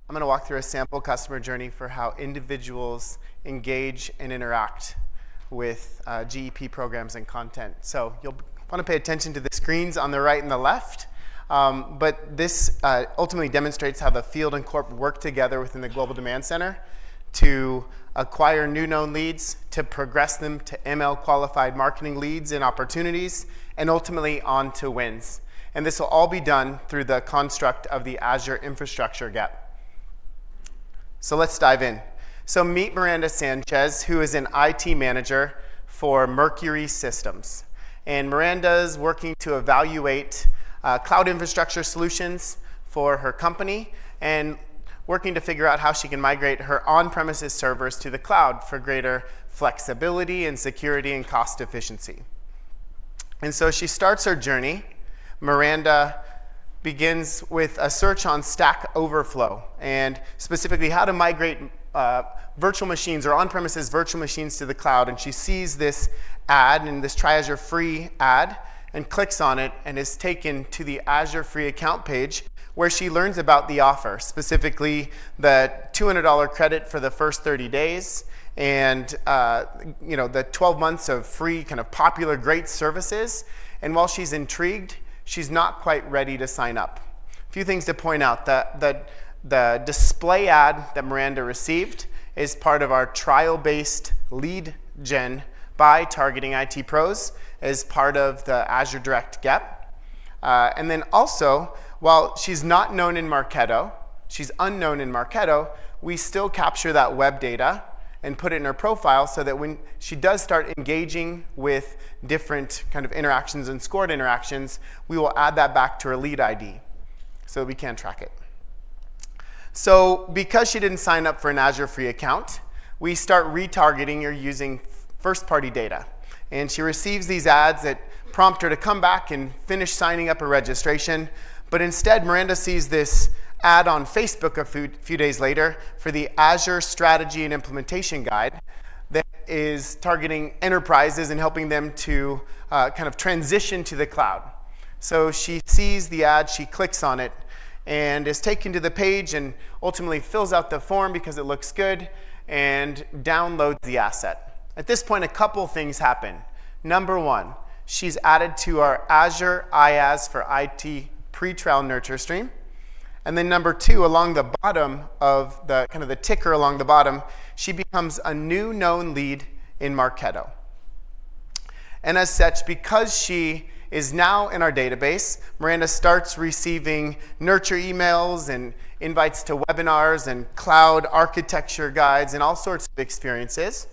I'm going to walk through a sample customer journey for how individuals engage and interact with GEP programs and content. So you'll want to pay attention to the screens on the right and the left. But this ultimately demonstrates how the field and corp work together within the Global Demand Center to acquire new known leads, to progress them to ML qualified marketing leads and opportunities, and ultimately on to wins. And this will all be done through the construct of the Azure infrastructure gap. So let's dive in. So meet Miranda Sanchez, who is an IT manager for Mercury Systems. And Miranda's working to evaluate cloud infrastructure solutions for her company and working to figure out how she can migrate her on-premises servers to the cloud for greater flexibility and security and cost efficiency. And so she starts her journey. Miranda begins with a search on Stack Overflow and specifically how to migrate virtual machines or on-premises virtual machines to the cloud. And she sees this ad and this Try Azure Free ad and clicks on it and is taken to the Azure Free account page where she learns about the offer, specifically the $200 credit for the first 30 days and the 12 months of free kind of popular great services. And while she's intrigued, she's not quite ready to sign up. A few things to point out. The display ad that Miranda received is part of our trial-based lead gen by Targeting IT Pros as part of the Azure Direct GEP. And then also, while she's not known in Marketo, she's unknown in Marketo, we still capture that web data and put it in her profile so that when she does start engaging with different kind of interactions and scored interactions, we will add that back to her lead ID so that we can track it. So because she didn't sign up for an Azure free account, we start retargeting her using first-party data. And she receives these ads that prompt her to come back and finish signing up her registration. But instead, Miranda sees this ad on Facebook a few days later for the Azure Strategy and Implementation Guide that is targeting enterprises and helping them to kind of transition to the cloud. So she sees the ad, she clicks on it, and is taken to the page and ultimately fills out the form because it looks good and downloads the asset. At this point, a couple things happen. Number one, she's added to our Azure IaaS for IT pre-trial nurture stream. And then number two, along the bottom of the kind of the ticker along the bottom, she becomes a new known lead in Marketo. And as such, because she is now in our database, Miranda starts receiving nurture emails and invites to webinars and cloud architecture guides and all sorts of experiences.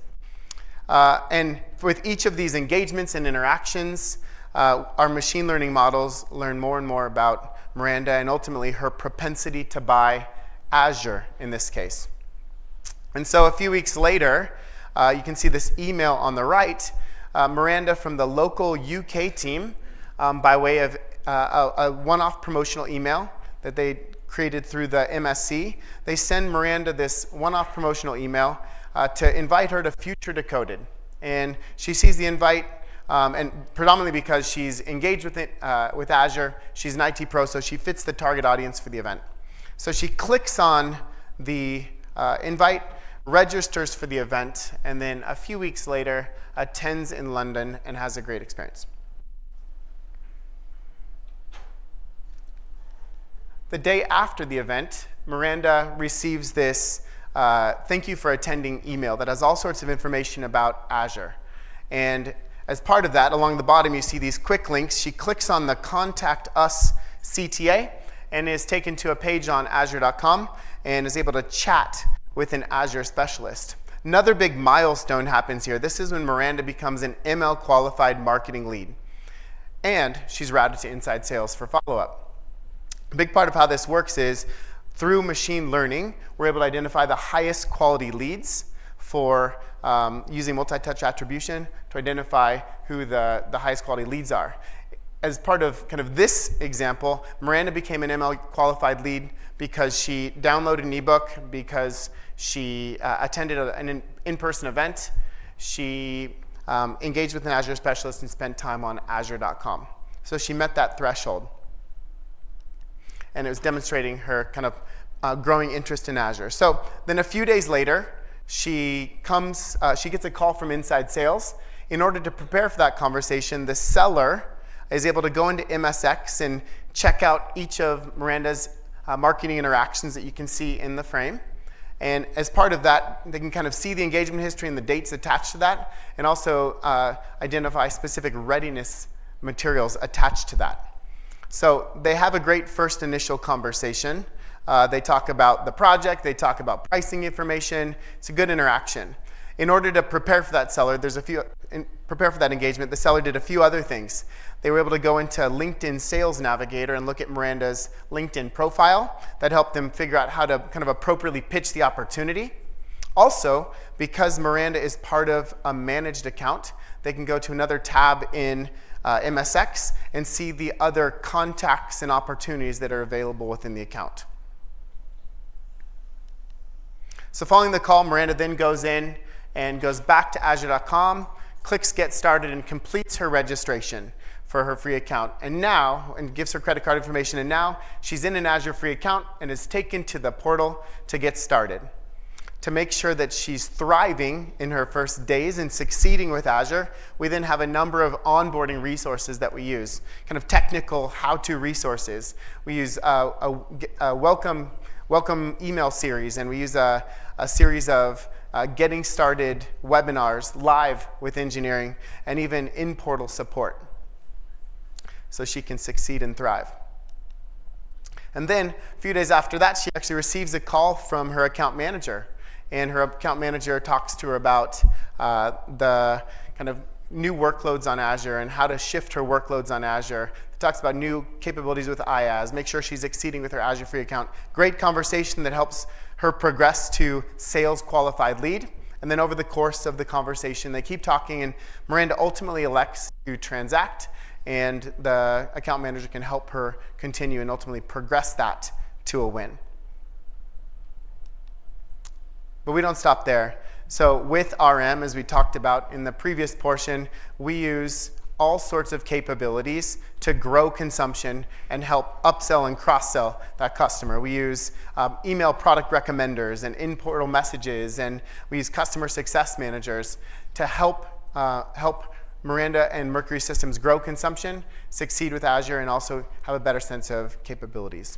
And with each of these engagements and interactions, our machine learning models learn more and more about Miranda and ultimately her propensity to buy Azure in this case. And so a few weeks later, you can see this email on the right, Miranda from the local UK team, by way of a one-off promotional email that they created through the MSC. They send Miranda this one-off promotional email to invite her to Future Decoded. And she sees the invite, and predominantly because she's engaged with it with Azure, she's an IT pro, so she fits the target audience for the event. So she clicks on the invite, registers for the event, and then a few weeks later attends in London and has a great experience. The day after the event, Miranda receives this thank you for attending email that has all sorts of information about Azure. And as part of that, along the bottom, you see these quick links. She clicks on the Contact Us CTA and is taken to a page on Azure.com and is able to chat with an Azure specialist. Another big milestone happens here. This is when Miranda becomes an ML qualified marketing lead. And she's routed to inside sales for follow-up. A big part of how this works is through machine learning, we're able to identify the highest quality leads for using multi-touch attribution to identify who the highest quality leads are. As part of kind of this example, Miranda became an ML qualified lead because she downloaded an ebook, because she attended an in-person event, she engaged with an Azure specialist and spent time on Azure.com. So she met that threshold. And it was demonstrating her kind of growing interest in Azure. So then a few days later, she gets a call from inside sales. In order to prepare for that conversation, the seller is able to go into MSX and check out each of Miranda's marketing interactions that you can see in the frame. And as part of that, they can kind of see the engagement history and the dates attached to that, and also identify specific readiness materials attached to that. So they have a great first initial conversation. They talk about the project, they talk about pricing information. It's a good interaction. In order to prepare for that seller, prepare for that engagement, the seller did a few other things. They were able to go into LinkedIn Sales Navigator and look at Miranda's LinkedIn profile. That helped them figure out how to kind of appropriately pitch the opportunity. Also, because Miranda is part of a managed account, they can go to another tab in MSX and see the other contacts and opportunities that are available within the account. So following the call, Miranda then goes in and goes back to Azure.com, clicks Get Started, and completes her registration for her free account. And gives her credit card information, and now she's in an Azure free account and is taken to the portal to get started. To make sure that she's thriving in her first days and succeeding with Azure, we then have a number of onboarding resources that we use, kind of technical how-to resources. We use a welcome email series, and we use a series of getting started webinars live with engineering, and even in-portal support, so she can succeed and thrive. And then a few days after that, she actually receives a call from her account manager, and her account manager talks to her about the kind of new workloads on Azure and how to shift her workloads on Azure. It talks about new capabilities with IaaS, make sure she's exceeding with her Azure free account. Great conversation that helps her progress to sales qualified lead. And then over the course of the conversation, they keep talking, and Miranda ultimately elects to transact, and the account manager can help her continue and ultimately progress that to a win. But we don't stop there. So with RM, as we talked about in the previous portion, we use all sorts of capabilities to grow consumption and help upsell and cross-sell that customer. We use email product recommenders and in-portal messages, and we use customer success managers to help Miranda and Mercury systems grow consumption, succeed with Azure, and also have a better sense of capabilities.